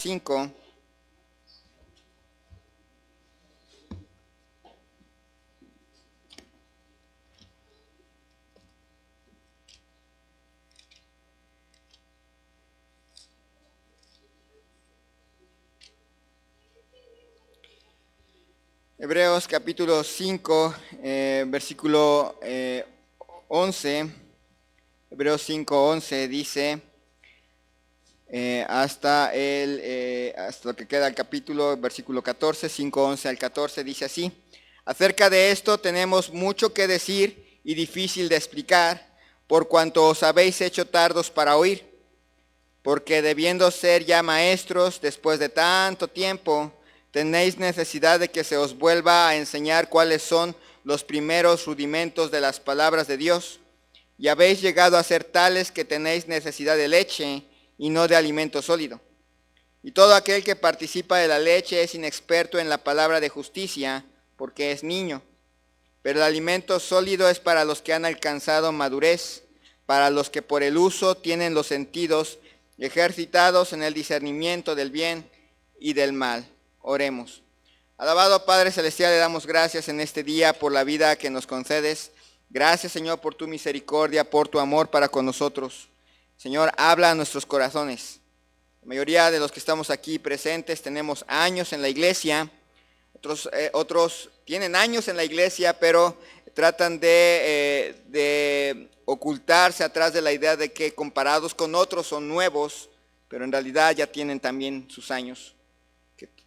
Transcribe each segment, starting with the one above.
5. Hebreos capítulo 5, versículo 11. Hebreos 5:11 dice, hasta lo que queda el capítulo, versículo 14, 5:11 al 14, dice así: acerca de esto tenemos mucho que decir y difícil de explicar, por cuanto os habéis hecho tardos para oír, porque debiendo ser ya maestros después de tanto tiempo, tenéis necesidad de que se os vuelva a enseñar cuáles son los primeros rudimentos de las palabras de Dios, y habéis llegado a ser tales que tenéis necesidad de leche y no de alimento sólido. Y todo aquel que participa de la leche es inexperto en la palabra de justicia, porque es niño. Pero el alimento sólido es para los que han alcanzado madurez, para los que por el uso tienen los sentidos ejercitados en el discernimiento del bien y del mal. Oremos. Alabado Padre Celestial, le damos gracias en este día por la vida que nos concedes. Gracias, Señor, por tu misericordia, por tu amor para con nosotros. Señor, habla a nuestros corazones. La mayoría de los que estamos aquí presentes tenemos años en la iglesia. Otros tienen años en la iglesia, pero tratan de ocultarse atrás de la idea de que comparados con otros son nuevos, pero en realidad ya tienen también sus años.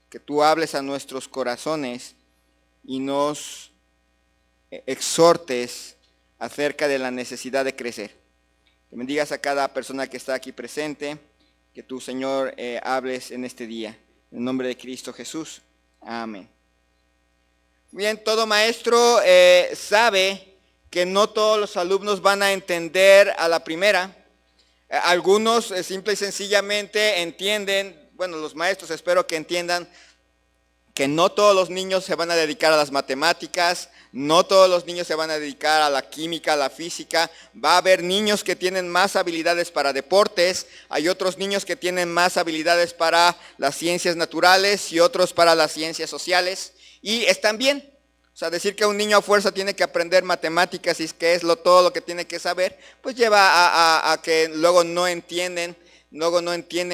Que tú hables a nuestros corazones y nos exhortes acerca de la necesidad de crecer. Que bendigas a cada persona que está aquí presente, que tú, Señor, hables en este día. En el nombre de Cristo Jesús. Amén. Bien, todo maestro sabe que no todos los alumnos van a entender a la primera. Algunos simple y sencillamente entienden, bueno, los maestros espero que entiendan que no todos los niños se van a dedicar a las matemáticas, no todos los niños se van a dedicar a la química, a la física. Va a haber niños que tienen más habilidades para deportes, hay otros niños que tienen más habilidades para las ciencias naturales y otros para las ciencias sociales, y están bien. O sea, decir que un niño a fuerza tiene que aprender matemáticas y que es todo lo que tiene que saber, pues lleva a que luego no entienden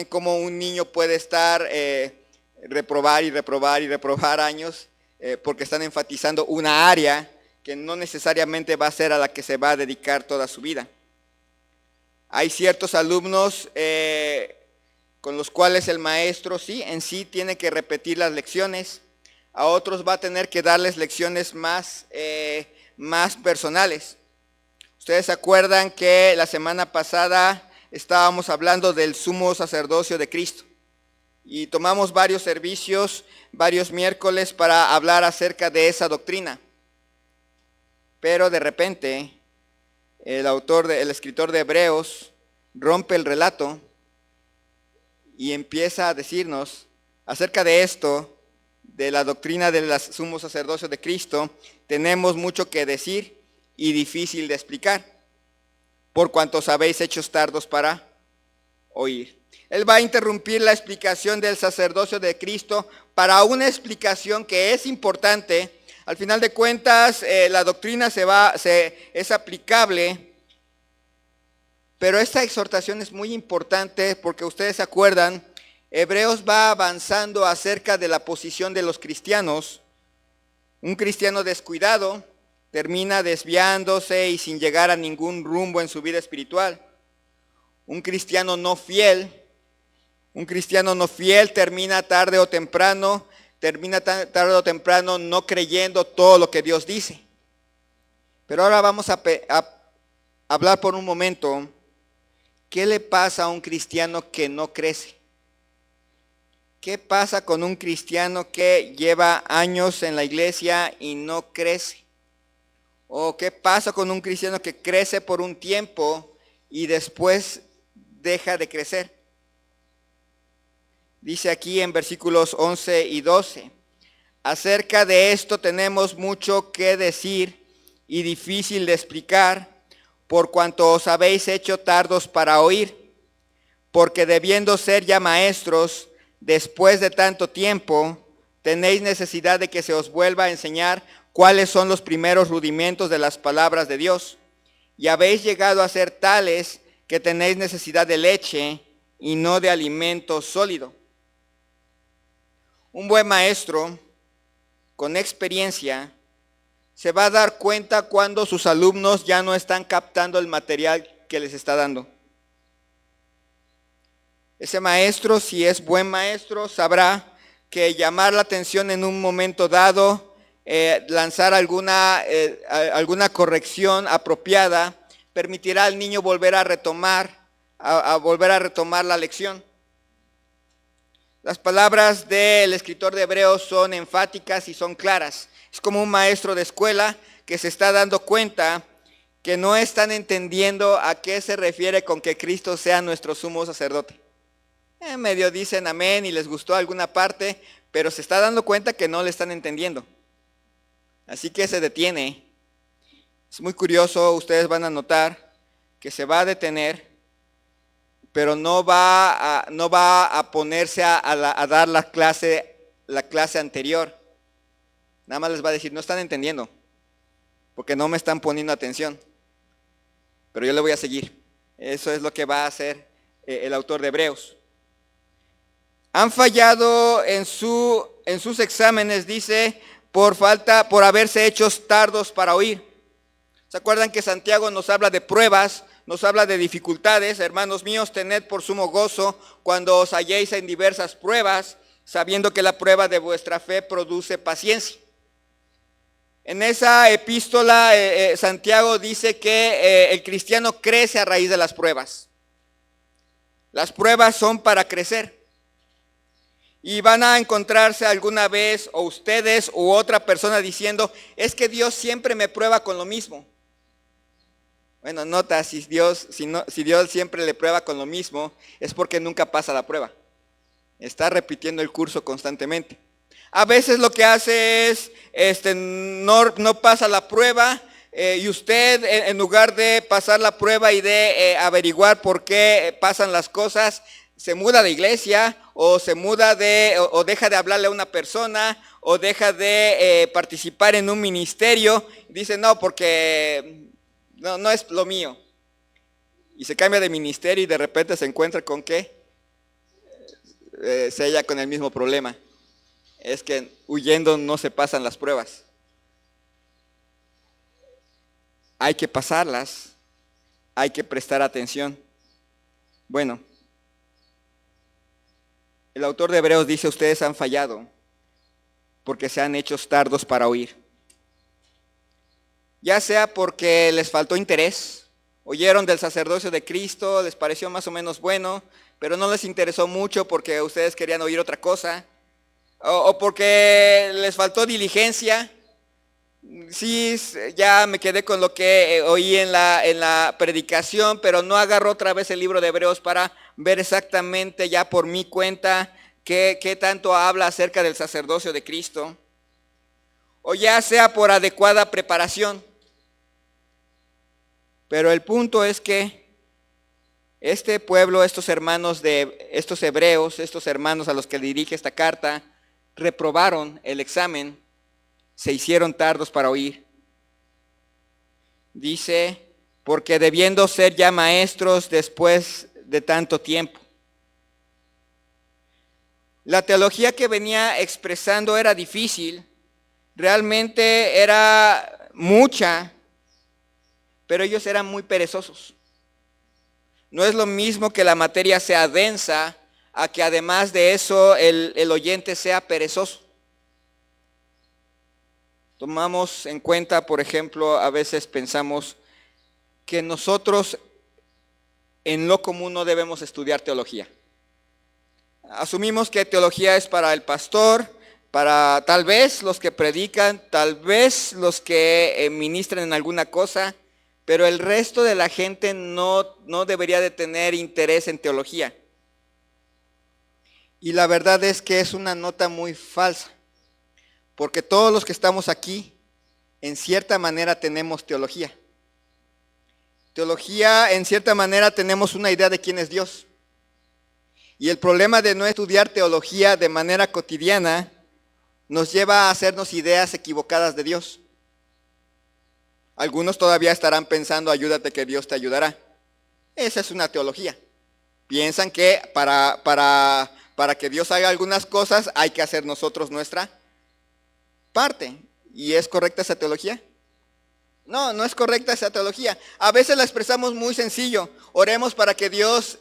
cómo un niño puede estar reprobar años, porque están enfatizando una área que no necesariamente va a ser a la que se va a dedicar toda su vida. Hay ciertos alumnos con los cuales el maestro en sí tiene que repetir las lecciones. A otros va a tener que darles lecciones más personales. Ustedes se acuerdan que la semana pasada estábamos hablando del sumo sacerdocio de Cristo. Y tomamos varios servicios, varios miércoles para hablar acerca de esa doctrina. Pero de repente, el escritor de Hebreos rompe el relato y empieza a decirnos acerca de esto, de la doctrina del sumo sacerdocio de Cristo. Tenemos mucho que decir y difícil de explicar, por cuanto os habéis hecho tardos para oír. Él va a interrumpir la explicación del sacerdocio de Cristo para una explicación que es importante. Al final de cuentas, la doctrina es aplicable, pero esta exhortación es muy importante porque ustedes se acuerdan, Hebreos va avanzando acerca de la posición de los cristianos. Un cristiano descuidado termina desviándose y sin llegar a ningún rumbo en su vida espiritual. Un cristiano no fiel termina tarde o temprano no creyendo todo lo que Dios dice. Pero ahora vamos a hablar por un momento, ¿qué le pasa a un cristiano que no crece? ¿Qué pasa con un cristiano que lleva años en la iglesia y no crece? ¿O qué pasa con un cristiano que crece por un tiempo y después deja de crecer? Dice aquí en versículos 11 y 12, acerca de esto tenemos mucho que decir y difícil de explicar, por cuanto os habéis hecho tardos para oír, porque debiendo ser ya maestros, después de tanto tiempo, tenéis necesidad de que se os vuelva a enseñar cuáles son los primeros rudimentos de las palabras de Dios. Y habéis llegado a ser tales que tenéis necesidad de leche y no de alimento sólido. Un buen maestro con experiencia se va a dar cuenta cuando sus alumnos ya no están captando el material que les está dando. Ese maestro, si es buen maestro, sabrá que llamar la atención en un momento dado, lanzar alguna corrección apropiada, permitirá al niño volver a retomar la lección. Las palabras del escritor de Hebreos son enfáticas y son claras. Es como un maestro de escuela que se está dando cuenta que no están entendiendo a qué se refiere con que Cristo sea nuestro sumo sacerdote. Medio dicen amén y les gustó alguna parte, pero se está dando cuenta que no le están entendiendo. Así que se detiene. Es muy curioso, ustedes van a notar que se va a detener, pero no va a ponerse a dar la clase anterior. Nada más les va a decir, no están entendiendo, porque no me están poniendo atención. Pero yo le voy a seguir. Eso es lo que va a hacer el autor de Hebreos. Han fallado en sus exámenes, dice, por haberse hechos tardos para oír. ¿Se acuerdan que Santiago nos habla de pruebas, nos habla de dificultades? Hermanos míos, tened por sumo gozo cuando os halléis en diversas pruebas, sabiendo que la prueba de vuestra fe produce paciencia. En esa epístola, Santiago dice que el cristiano crece a raíz de las pruebas. Las pruebas son para crecer. Y van a encontrarse alguna vez, o ustedes u otra persona diciendo, es que Dios siempre me prueba con lo mismo. Bueno, nota, si Dios siempre le prueba con lo mismo, es porque nunca pasa la prueba. Está repitiendo el curso constantemente. A veces lo que hace es, no pasa la prueba, y usted en lugar de pasar la prueba y de averiguar por qué pasan las cosas, se muda de iglesia, o o deja de hablarle a una persona, o deja de participar en un ministerio. Dice, no, porque no es lo mío. Y se cambia de ministerio y de repente se encuentra con que se halla con el mismo problema. Es que huyendo no se pasan las pruebas. Hay que pasarlas, hay que prestar atención. Bueno, el autor de Hebreos dice, ustedes han fallado porque se han hecho tardos para oír. Ya sea porque les faltó interés, oyeron del sacerdocio de Cristo, les pareció más o menos bueno, pero no les interesó mucho porque ustedes querían oír otra cosa, o porque les faltó diligencia. Sí, ya me quedé con lo que oí en la predicación, pero no agarro otra vez el libro de Hebreos para ver exactamente ya por mi cuenta qué tanto habla acerca del sacerdocio de Cristo. O ya sea por adecuada preparación. Pero el punto es que este pueblo, estos hermanos estos hebreos, estos hermanos a los que dirige esta carta, reprobaron el examen. Se hicieron tardos para oír. Dice, porque debiendo ser ya maestros después de tanto tiempo. La teología que venía expresando era difícil, realmente era mucha, pero ellos eran muy perezosos. No es lo mismo que la materia sea densa, a que además de eso el oyente sea perezoso. Tomamos en cuenta, por ejemplo, a veces pensamos que nosotros en lo común no debemos estudiar teología. Asumimos que teología es para el pastor, para tal vez los que predican, tal vez los que ministran en alguna cosa, pero el resto de la gente no debería de tener interés en teología. Y la verdad es que es una nota muy falsa. Porque todos los que estamos aquí, en cierta manera tenemos teología. Teología, en cierta manera tenemos una idea de quién es Dios. Y el problema de no estudiar teología de manera cotidiana nos lleva a hacernos ideas equivocadas de Dios. Algunos todavía estarán pensando, ayúdate que Dios te ayudará. Esa es una teología. Piensan que para que Dios haga algunas cosas hay que hacer nosotros nuestra parte. ¿Y es correcta esa teología? No, no es correcta esa teología. A veces la expresamos muy sencillo. Oremos para que Dios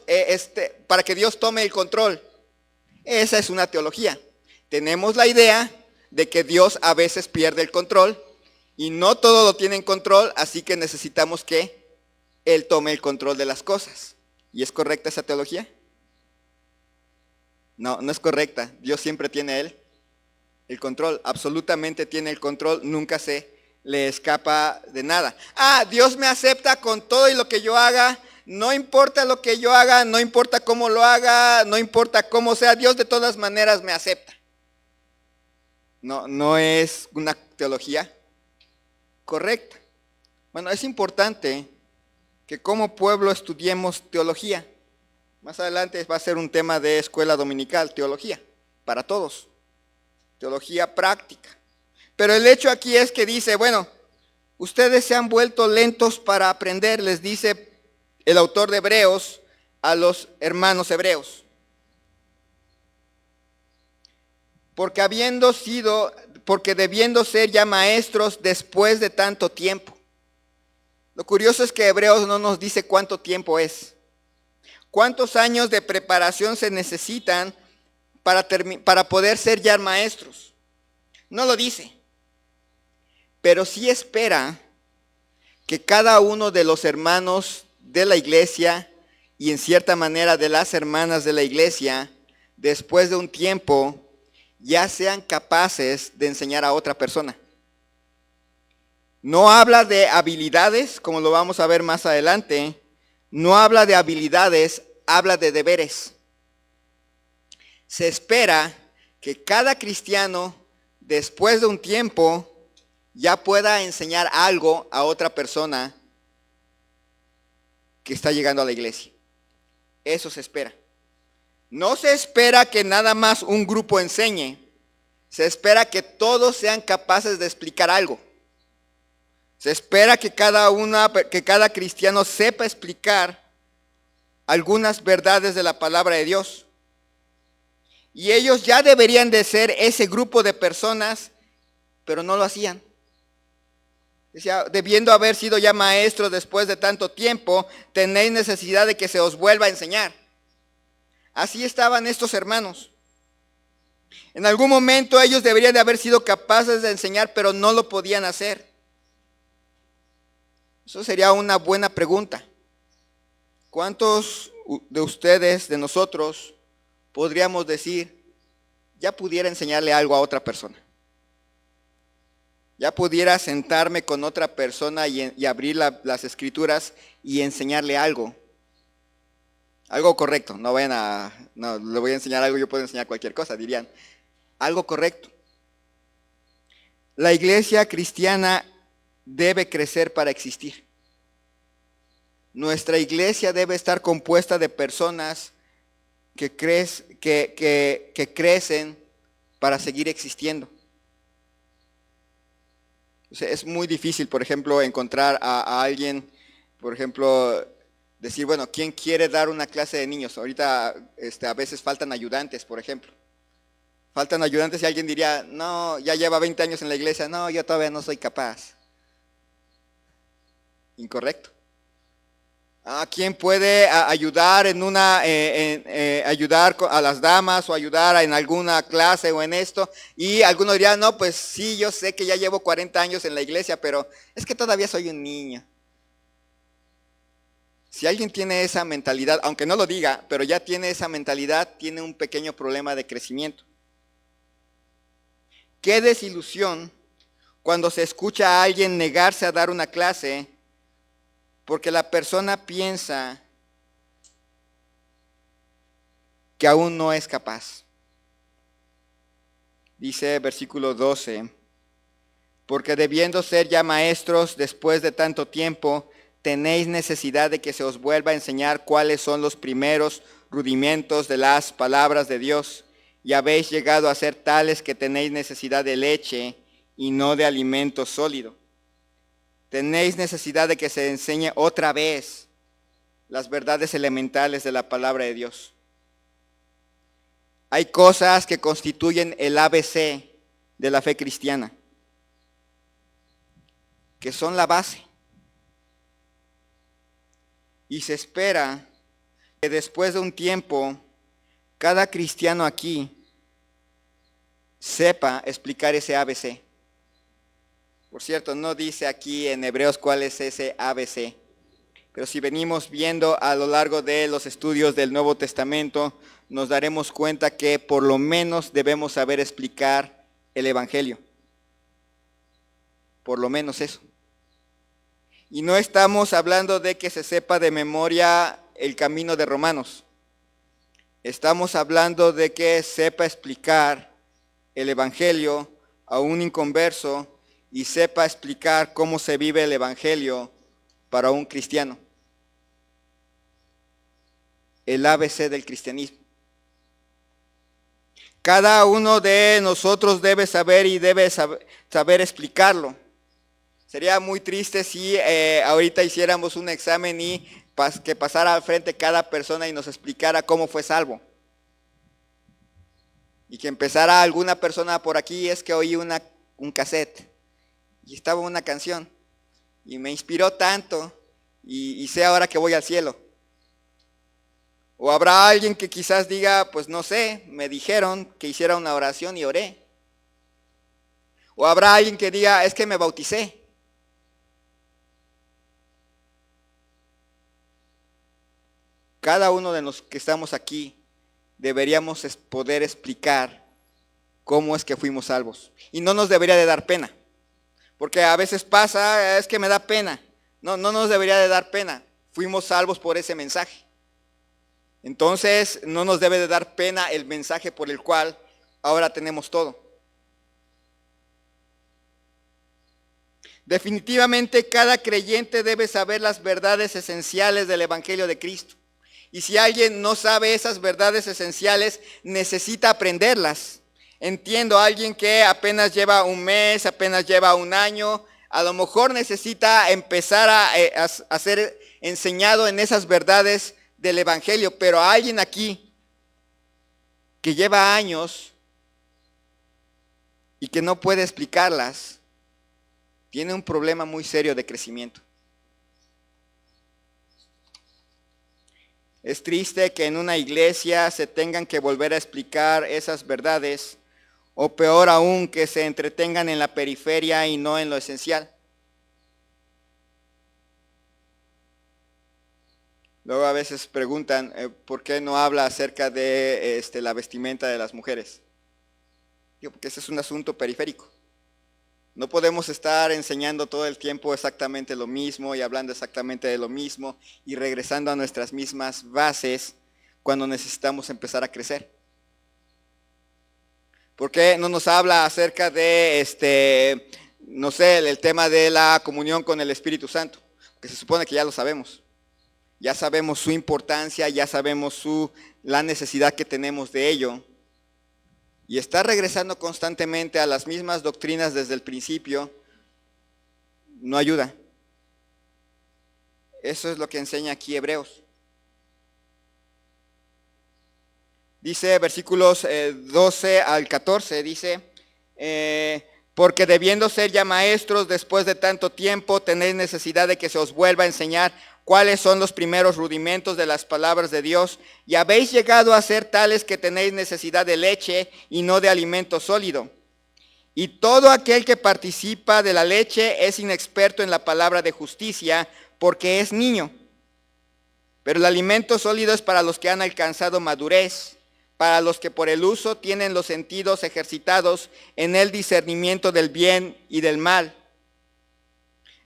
tome el control. Esa es una teología. Tenemos la idea de que Dios a veces pierde el control y no todo lo tiene en control, así que necesitamos que Él tome el control de las cosas. ¿Y es correcta esa teología? No, no es correcta. Dios siempre tiene Él el control, absolutamente tiene el control, nunca se le escapa de nada. Dios me acepta con todo y lo que yo haga, no importa lo que yo haga, no importa cómo lo haga, no importa cómo sea, Dios de todas maneras me acepta. No es una teología correcta. Bueno, es importante que como pueblo estudiemos teología. Más adelante va a ser un tema de escuela dominical, teología, para todos. Teología práctica. Pero el hecho aquí es que dice, bueno, ustedes se han vuelto lentos para aprender, les dice el autor de Hebreos a los hermanos hebreos. Porque debiendo ser ya maestros después de tanto tiempo. Lo curioso es que Hebreos no nos dice cuánto tiempo es. ¿Cuántos años de preparación se necesitan para poder ser ya maestros? No lo dice. Pero sí espera que cada uno de los hermanos de la iglesia y en cierta manera de las hermanas de la iglesia, después de un tiempo, ya sean capaces de enseñar a otra persona. No habla de habilidades, como lo vamos a ver más adelante. No habla de habilidades, habla de deberes. Se espera que cada cristiano, después de un tiempo, ya pueda enseñar algo a otra persona que está llegando a la iglesia. Eso se espera. No se espera que nada más un grupo enseñe. Se espera que todos sean capaces de explicar algo. Se espera que cada cristiano sepa explicar algunas verdades de la palabra de Dios. Y ellos ya deberían de ser ese grupo de personas, pero no lo hacían. Decía, debiendo haber sido ya maestros después de tanto tiempo, tenéis necesidad de que se os vuelva a enseñar. Así estaban estos hermanos. En algún momento ellos deberían de haber sido capaces de enseñar, pero no lo podían hacer. Eso sería una buena pregunta. ¿Cuántos de ustedes, de nosotros, podríamos decir, ya pudiera enseñarle algo a otra persona? Ya pudiera sentarme con otra persona y abrir las escrituras y enseñarle algo. Algo correcto, no le voy a enseñar algo, yo puedo enseñar cualquier cosa, dirían. Algo correcto. La iglesia cristiana debe crecer para existir. Nuestra iglesia debe estar compuesta de personas que crecen para seguir existiendo. O sea, es muy difícil, por ejemplo, encontrar a alguien, por ejemplo, decir, bueno, ¿quién quiere dar una clase de niños? Ahorita a veces faltan ayudantes, por ejemplo. Faltan ayudantes y alguien diría, no, ya lleva 20 años en la iglesia, no, yo todavía no soy capaz. Incorrecto. ¿Quién puede ayudar ayudar a las damas o ayudar en alguna clase o en esto? Y algunos dirían, no, pues sí, yo sé que ya llevo 40 años en la iglesia, pero es que todavía soy un niño. Si alguien tiene esa mentalidad, aunque no lo diga, pero ya tiene esa mentalidad, tiene un pequeño problema de crecimiento. Qué desilusión cuando se escucha a alguien negarse a dar una clase porque la persona piensa que aún no es capaz. Dice versículo 12, porque debiendo ser ya maestros después de tanto tiempo, tenéis necesidad de que se os vuelva a enseñar cuáles son los primeros rudimentos de las palabras de Dios y habéis llegado a ser tales que tenéis necesidad de leche y no de alimento sólido. Tenéis necesidad de que se enseñe otra vez las verdades elementales de la palabra de Dios. Hay cosas que constituyen el ABC de la fe cristiana, que son la base. Y se espera que después de un tiempo, cada cristiano aquí sepa explicar ese ABC. Por cierto, no dice aquí en Hebreos cuál es ese ABC. Pero si venimos viendo a lo largo de los estudios del Nuevo Testamento, nos daremos cuenta que por lo menos debemos saber explicar el Evangelio. Por lo menos eso. Y no estamos hablando de que se sepa de memoria el camino de Romanos. Estamos hablando de que sepa explicar el Evangelio a un inconverso y sepa explicar cómo se vive el Evangelio para un cristiano. El ABC del cristianismo. Cada uno de nosotros debe saber y debe saber explicarlo. Sería muy triste si ahorita hiciéramos un examen y que pasara al frente cada persona y nos explicara cómo fue salvo. Y que empezara alguna persona por aquí, es que oí un cassette y estaba una canción y me inspiró tanto y sé ahora que voy al cielo. O habrá alguien que quizás diga, pues no sé, me dijeron que hiciera una oración y oré. O habrá alguien que diga, es que me bauticé. Cada uno de los que estamos aquí deberíamos poder explicar cómo es que fuimos salvos. Y no nos debería de dar pena. Porque a veces pasa, es que me da pena. No nos debería de dar pena. Fuimos salvos por ese mensaje. Entonces no nos debe de dar pena el mensaje por el cual ahora tenemos todo. Definitivamente cada creyente debe saber las verdades esenciales del Evangelio de Cristo. Y si alguien no sabe esas verdades esenciales, necesita aprenderlas. Entiendo a alguien que apenas lleva un mes, apenas lleva un año, a lo mejor necesita empezar a ser enseñado en esas verdades del Evangelio, pero a alguien aquí que lleva años y que no puede explicarlas, tiene un problema muy serio de crecimiento. Es triste que en una iglesia se tengan que volver a explicar esas verdades, o peor aún, que se entretengan en la periferia y no en lo esencial. Luego a veces preguntan, ¿por qué no habla acerca de la vestimenta de las mujeres? Digo, porque ese es un asunto periférico. No podemos estar enseñando todo el tiempo exactamente lo mismo y hablando exactamente de lo mismo y regresando a nuestras mismas bases cuando necesitamos empezar a crecer. ¿Por qué no nos habla acerca de, no sé, el tema de la comunión con el Espíritu Santo? Que se supone que ya lo sabemos. Ya sabemos su importancia, ya sabemos la necesidad que tenemos de ello. Y estar regresando constantemente a las mismas doctrinas desde el principio no ayuda. Eso es lo que enseña aquí Hebreos. Dice versículos 12 al 14, dice, porque debiendo ser ya maestros después de tanto tiempo, tenéis necesidad de que se os vuelva a enseñar cuáles son los primeros rudimentos de las palabras de Dios, y habéis llegado a ser tales que tenéis necesidad de leche y no de alimento sólido. Y todo aquel que participa de la leche es inexperto en la palabra de justicia, porque es niño. Pero el alimento sólido es para los que han alcanzado madurez, para los que por el uso tienen los sentidos ejercitados en el discernimiento del bien y del mal.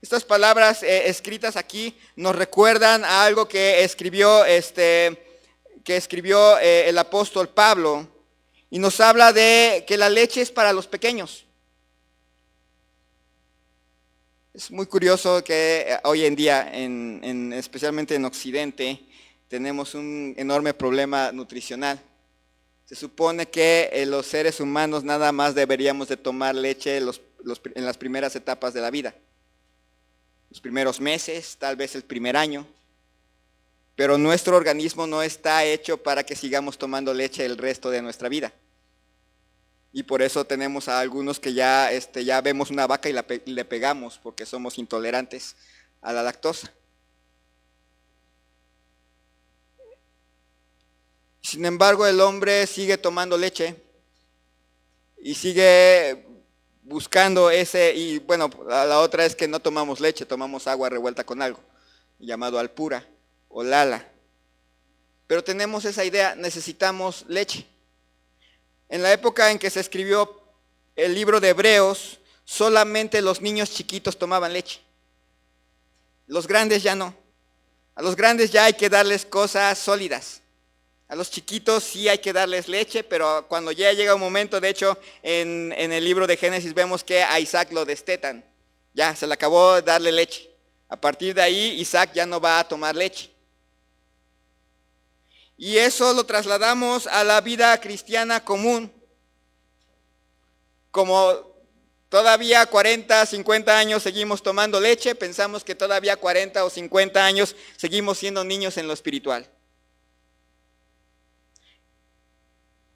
Estas palabras escritas aquí nos recuerdan a algo que escribió el apóstol Pablo, y nos habla de que la leche es para los pequeños. Es muy curioso que hoy en día, especialmente en Occidente, tenemos un enorme problema nutricional. Se supone que los seres humanos nada más deberíamos de tomar leche en las primeras etapas de la vida. Los primeros meses, tal vez el primer año. Pero nuestro organismo no está hecho para que sigamos tomando leche el resto de nuestra vida. Y por eso tenemos a algunos que ya vemos una vaca y le pegamos porque somos intolerantes a la lactosa. Sin embargo, el hombre sigue tomando leche y sigue buscando y bueno, la otra es que no tomamos leche, tomamos agua revuelta con algo, llamado alpura o lala. Pero tenemos esa idea, necesitamos leche. En la época en que se escribió el libro de Hebreos, solamente los niños chiquitos tomaban leche. Los grandes ya no. A los grandes ya hay que darles cosas sólidas. A los chiquitos sí hay que darles leche, pero cuando ya llega un momento, de hecho, en el libro de Génesis vemos que a Isaac lo destetan. Ya, se le acabó darle leche. A partir de ahí, Isaac ya no va a tomar leche. Y eso lo trasladamos a la vida cristiana común. Como todavía 40, 50 años seguimos tomando leche, pensamos que todavía 40 o 50 años seguimos siendo niños en lo espiritual.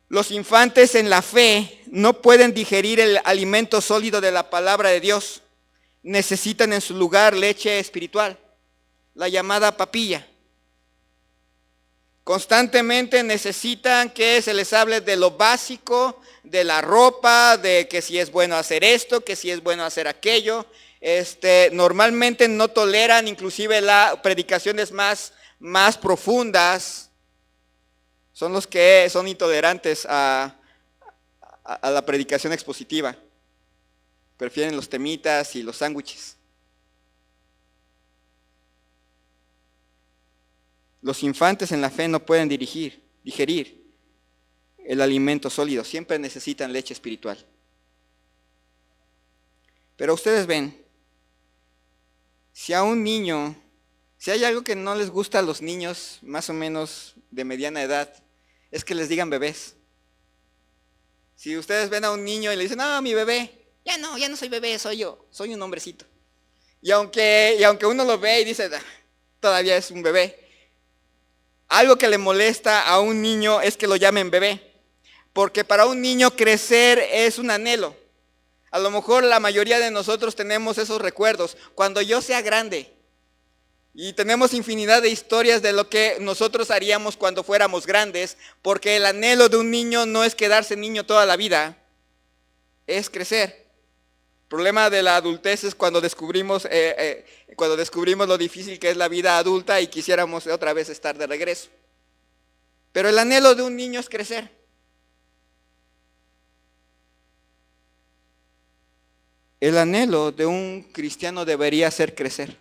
Los infantes en la fe no pueden digerir el alimento sólido de la palabra de Dios. Necesitan en su lugar leche espiritual, la llamada papilla. Constantemente necesitan que se les hable de lo básico, de la ropa, de que si es bueno hacer esto, que si es bueno hacer aquello. Normalmente no toleran inclusive las predicaciones más profundas. Son los que son intolerantes a la predicación expositiva. Prefieren los temitas y los sándwiches. Los infantes en la fe no pueden digerir el alimento sólido, siempre necesitan leche espiritual. Pero ustedes ven, si a un niño, si hay algo que no les gusta a los niños más o menos de mediana edad, es que les digan bebés. Si ustedes ven a un niño y le dicen, mi bebé, ya no soy bebé, soy un hombrecito. Y aunque uno lo ve y dice, todavía es un bebé, algo que le molesta a un niño es que lo llamen bebé, porque para un niño crecer es un anhelo. A lo mejor la mayoría de nosotros tenemos esos recuerdos, cuando yo sea grande, y tenemos infinidad de historias de lo que nosotros haríamos cuando fuéramos grandes, porque el anhelo de un niño no es quedarse niño toda la vida, es crecer. El problema de la adultez es cuando descubrimos lo difícil que es la vida adulta y quisiéramos otra vez estar de regreso. Pero el anhelo de un niño es crecer. El anhelo de un cristiano debería ser crecer.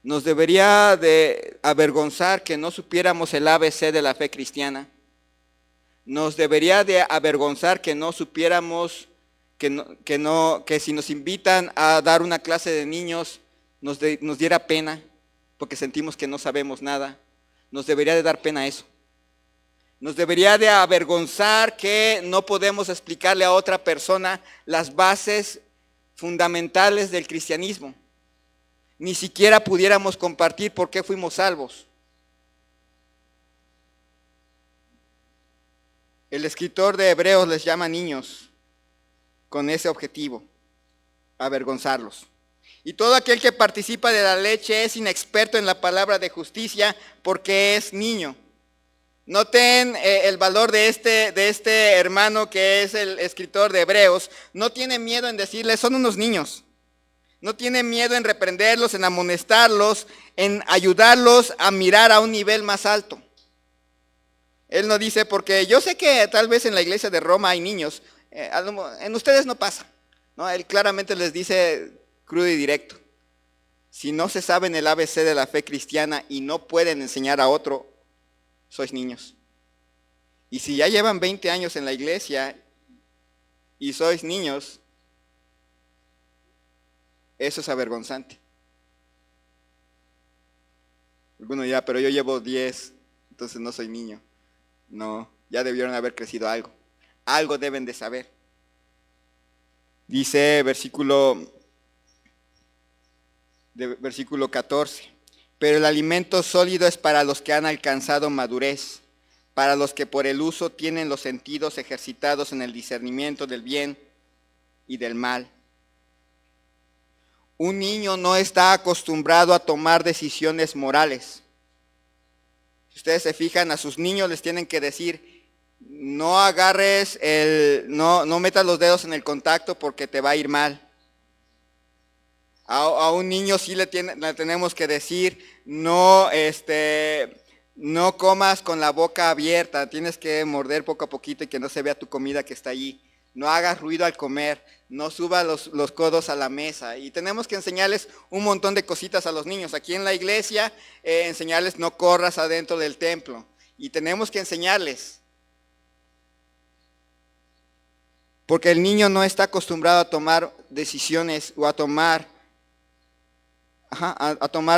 Nos debería de avergonzar que no supiéramos el ABC de la fe cristiana. Nos debería de avergonzar que no supiéramos que si nos invitan a dar una clase de niños nos diera pena porque sentimos que no sabemos nada. Nos debería de dar pena eso. Nos debería de avergonzar que no podemos explicarle a otra persona las bases fundamentales del cristianismo. Ni siquiera pudiéramos compartir por qué fuimos salvos. El escritor de Hebreos les llama niños con ese objetivo, avergonzarlos. Y todo aquel que participa de la leche es inexperto en la palabra de justicia porque es niño. Noten el valor de este hermano que es el escritor de Hebreos. No tiene miedo en decirles, son unos niños. No tiene miedo en reprenderlos, en amonestarlos, en ayudarlos a mirar a un nivel más alto. Él no dice, porque yo sé que tal vez en la iglesia de Roma hay niños, en ustedes no pasa. No, él claramente les dice crudo y directo. Si no se saben el ABC de la fe cristiana y no pueden enseñar a otro, sois niños. Y si ya llevan 20 años en la iglesia y sois niños, eso es avergonzante. Alguno ya, pero yo llevo 10, entonces no soy niño. No, ya debieron haber crecido algo. Algo deben de saber. Dice versículo 14. Pero el alimento sólido es para los que han alcanzado madurez, para los que por el uso tienen los sentidos ejercitados en el discernimiento del bien y del mal. Un niño no está acostumbrado a tomar decisiones morales. Si ustedes se fijan, a sus niños les tienen que decir, no agarres no metas los dedos en el contacto porque te va a ir mal. A un niño sí le tenemos que decir, no comas con la boca abierta, tienes que morder poco a poquito y que no se vea tu comida que está allí. No hagas ruido al comer, no subas los codos a la mesa. Y tenemos que enseñarles un montón de cositas a los niños. Aquí en la iglesia, enseñarles no corras adentro del templo. Y tenemos que enseñarles. Porque el niño no está acostumbrado a tomar decisiones o a tomar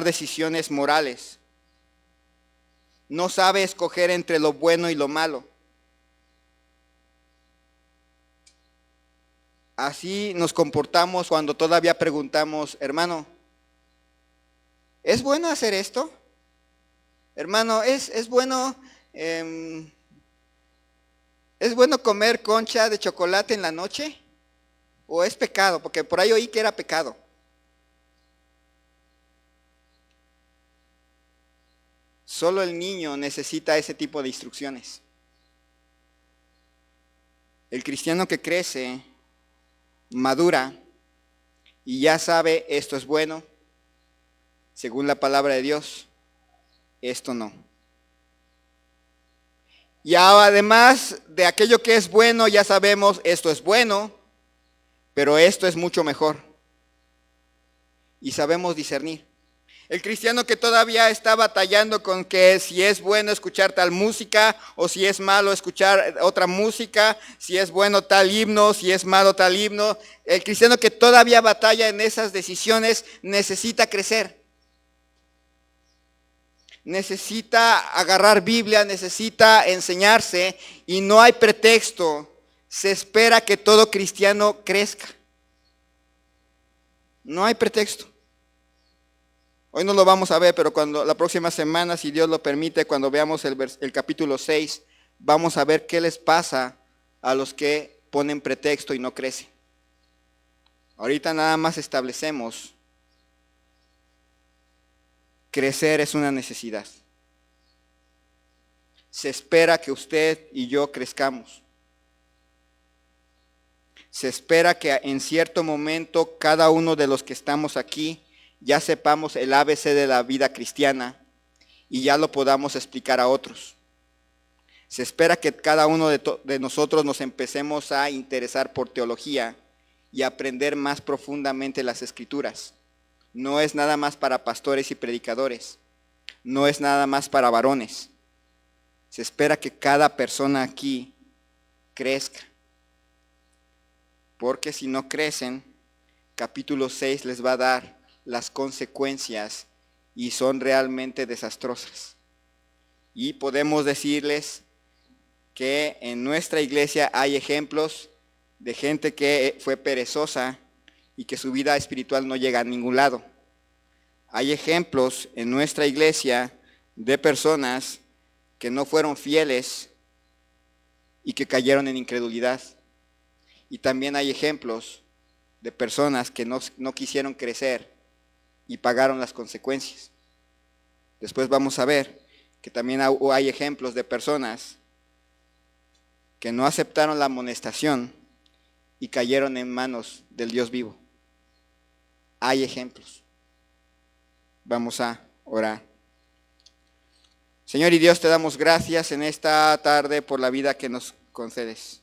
decisiones morales. No sabe escoger entre lo bueno y lo malo. Así nos comportamos cuando todavía preguntamos, hermano, ¿es bueno hacer esto? Hermano, ¿es bueno comer concha de chocolate en la noche? ¿O es pecado? Porque por ahí oí que era pecado. Solo el niño necesita ese tipo de instrucciones. El cristiano que crece, madura y ya sabe esto es bueno, según la palabra de Dios, esto no. Y además de aquello que es bueno, ya sabemos esto es bueno, pero esto es mucho mejor. Y sabemos discernir. El cristiano que todavía está batallando con que si es bueno escuchar tal música o si es malo escuchar otra música, si es bueno tal himno, si es malo tal himno. El cristiano que todavía batalla en esas decisiones necesita crecer. Necesita agarrar Biblia, necesita enseñarse y no hay pretexto. Se espera que todo cristiano crezca. No hay pretexto. Hoy no lo vamos a ver, pero cuando la próxima semana, si Dios lo permite, cuando veamos el capítulo 6, vamos a ver qué les pasa a los que ponen pretexto y no crecen. Ahorita nada más establecemos, crecer es una necesidad. Se espera que usted y yo crezcamos. Se espera que en cierto momento cada uno de los que estamos aquí ya sepamos el ABC de la vida cristiana y ya lo podamos explicar a otros. Se espera que cada uno de nosotros nos empecemos a interesar por teología y aprender más profundamente las Escrituras. No es nada más para pastores y predicadores, no es nada más para varones. Se espera que cada persona aquí crezca, porque si no crecen, capítulo 6 les va a dar las consecuencias y son realmente desastrosas. Y podemos decirles que en nuestra iglesia hay ejemplos de gente que fue perezosa y que su vida espiritual no llega a ningún lado. Hay ejemplos en nuestra iglesia de personas que no fueron fieles y que cayeron en incredulidad. Y también hay ejemplos de personas que no quisieron crecer y pagaron las consecuencias. Después vamos a ver que también hay ejemplos de personas que no aceptaron la amonestación y cayeron en manos del Dios vivo. Hay ejemplos. Vamos a orar. Señor y Dios, te damos gracias en esta tarde por la vida que nos concedes.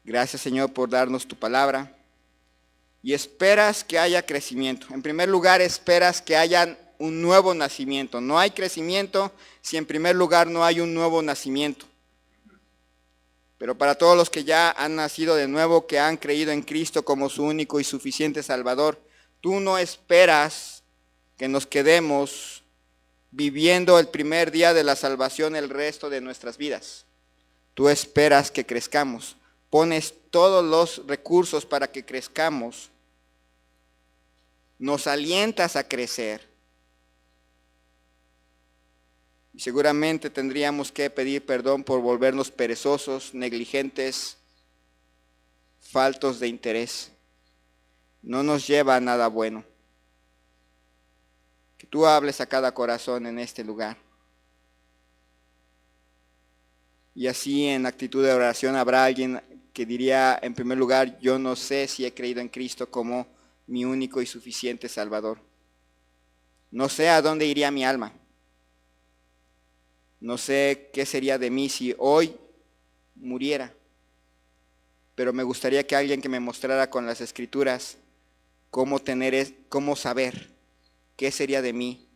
Gracias, Señor, por darnos tu palabra. Y esperas que haya crecimiento. En primer lugar, esperas que haya un nuevo nacimiento. No hay crecimiento si en primer lugar no hay un nuevo nacimiento. Pero para todos los que ya han nacido de nuevo, que han creído en Cristo como su único y suficiente Salvador, tú no esperas que nos quedemos viviendo el primer día de la salvación el resto de nuestras vidas. Tú esperas que crezcamos, pones todos los recursos para que crezcamos, nos alientas a crecer. Y seguramente tendríamos que pedir perdón por volvernos perezosos, negligentes, faltos de interés. No nos lleva a nada bueno. Que tú hables a cada corazón en este lugar. Y así en actitud de oración habrá alguien que diría, en primer lugar, yo no sé si he creído en Cristo como mi único y suficiente Salvador. No sé a dónde iría mi alma. No sé qué sería de mí si hoy muriera. Pero me gustaría que alguien que me mostrara con las Escrituras cómo saber qué sería de mí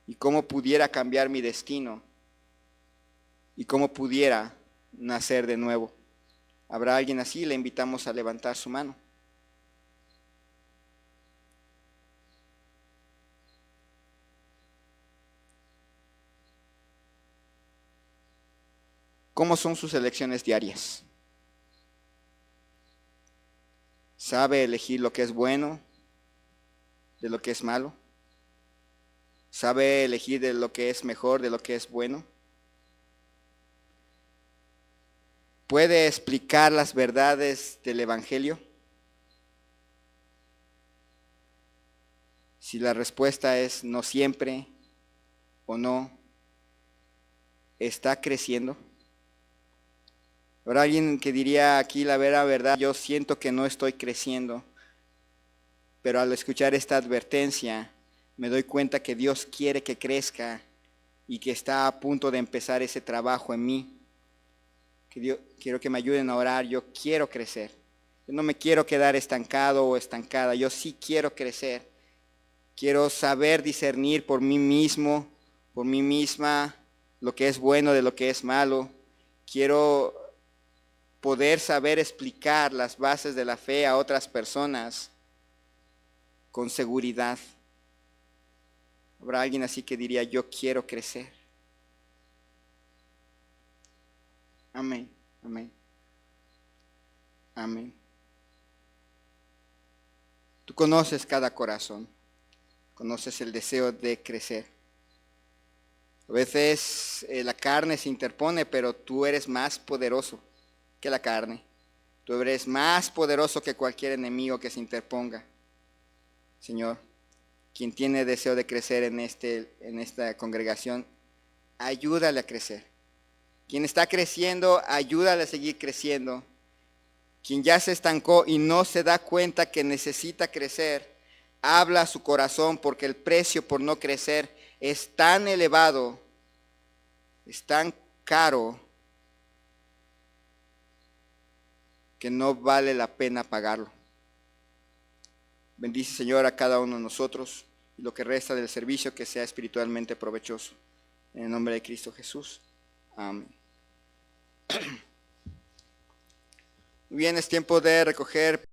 y cómo pudiera cambiar mi destino y cómo pudiera nacer de nuevo. ¿Habrá alguien así? Le invitamos a levantar su mano. ¿Cómo son sus elecciones diarias? ¿Sabe elegir lo que es bueno de lo que es malo? ¿Sabe elegir de lo que es mejor, de lo que es bueno? ¿Puede explicar las verdades del Evangelio? Si la respuesta es no siempre o no, ¿está creciendo? Habrá alguien que diría aquí la verdad, yo siento que no estoy creciendo, pero al escuchar esta advertencia me doy cuenta que Dios quiere que crezca y que está a punto de empezar ese trabajo en mí. Quiero que me ayuden a orar, yo quiero crecer. Yo no me quiero quedar estancado o estancada, yo sí quiero crecer. Quiero saber discernir por mí mismo, por mí misma, lo que es bueno de lo que es malo. Quiero poder saber explicar las bases de la fe a otras personas con seguridad. Habrá alguien así que diría, yo quiero crecer. Amén, amén, amén. Tú conoces cada corazón, conoces el deseo de crecer. A veces la carne se interpone, pero tú eres más poderoso que la carne. Tú eres más poderoso que cualquier enemigo que se interponga. Señor, quien tiene deseo de crecer en esta congregación, ayúdale a crecer. Quien está creciendo, ayúdale a seguir creciendo. Quien ya se estancó y no se da cuenta que necesita crecer, habla a su corazón porque el precio por no crecer es tan elevado, es tan caro, que no vale la pena pagarlo. Bendice, Señor, a cada uno de nosotros y lo que resta del servicio que sea espiritualmente provechoso. En el nombre de Cristo Jesús. Amén. Muy bien, es tiempo de recoger